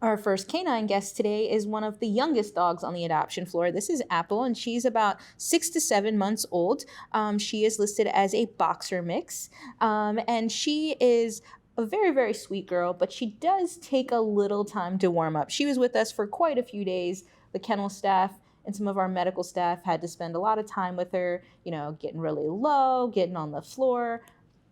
Our first canine guest today is one of the youngest dogs on the adoption floor. This is Apple, and she's about 6 to 7 months old. She is listed as a boxer mix, and she is a very, very sweet girl, but she does take a little time to warm up. She was with us for quite a few days. The kennel staff and some of our medical staff had to spend a lot of time with her, getting really low, getting on the floor,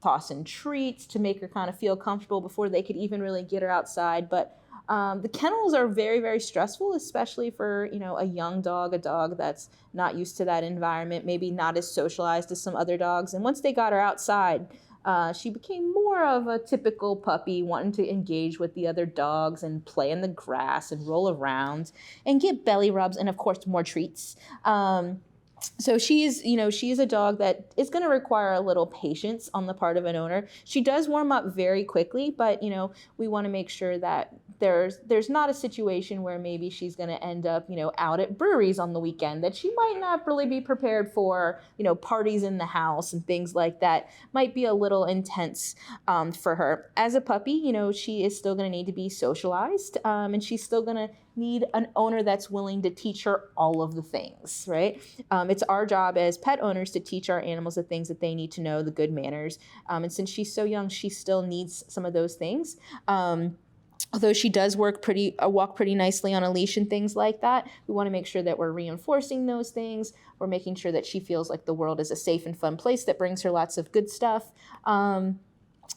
tossing treats to make her kind of feel comfortable before they could even really get her outside. But the kennels are very, very stressful, especially for, a young dog, a dog that's not used to that environment, maybe not as socialized as some other dogs. And once they got her outside, she became more of a typical puppy, wanting to engage with the other dogs and play in the grass and roll around and get belly rubs and, of course, more treats. So she is a dog that is going to require a little patience on the part of an owner. She does warm up very quickly, but, we want to make sure that there's not a situation where maybe she's going to end up, out at breweries on the weekend that she might not really be prepared for, parties in the house and things like that might be a little intense for her. As a puppy, she is still going to need to be socialized, and she's still going to need an owner that's willing to teach her all of the things, right? It's our job as pet owners to teach our animals the things that they need to know, the good manners. And since she's so young, she still needs some of those things. Although she does walk pretty nicely on a leash and things like that, we want to make sure that we're reinforcing those things. We're making sure that she feels like the world is a safe and fun place that brings her lots of good stuff.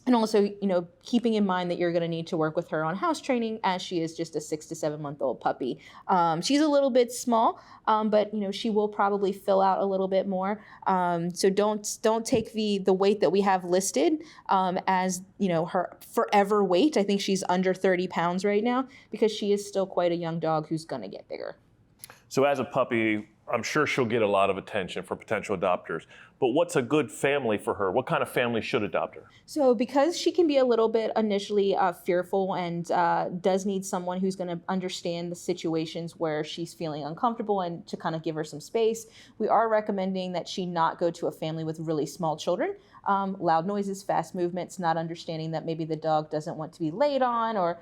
And also, keeping in mind that you're going to need to work with her on house training as she is just a 6 to 7 month old puppy. She's a little bit small, but, she will probably fill out a little bit more. So don't take the weight that we have listed as, her forever weight. I think she's under 30 pounds right now because she is still quite a young dog who's going to get bigger. So as a puppy, I'm sure she'll get a lot of attention for potential adopters. But what's a good family for her? What kind of family should adopt her? So because she can be a little bit initially fearful and does need someone who's going to understand the situations where she's feeling uncomfortable and to kind of give her some space, we are recommending that she not go to a family with really small children. Loud noises, fast movements, not understanding that maybe the dog doesn't want to be laid on or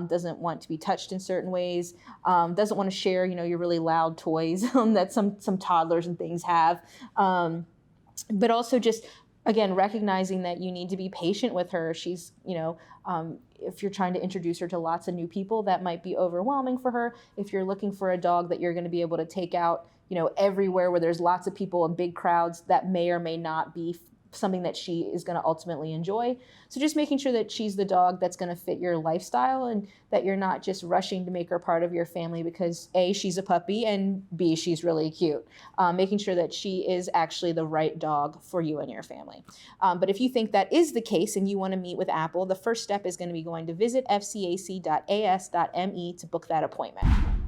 doesn't want to be touched in certain ways, doesn't want to share, your really loud toys that some toddlers and things have. But also just, again, recognizing that you need to be patient with her. She's, if you're trying to introduce her to lots of new people, that might be overwhelming for her. If you're looking for a dog that you're going to be able to take out, everywhere where there's lots of people and big crowds, that may or may not be something that she is going to ultimately enjoy. So just making sure that she's the dog that's going to fit your lifestyle and that you're not just rushing to make her part of your family because A, she's a puppy, and B, she's really cute. Making sure that she is actually the right dog for you and your family. But if you think that is the case and you want to meet with Apple, the first step is going to be going to visit fcac.as.me to book that appointment.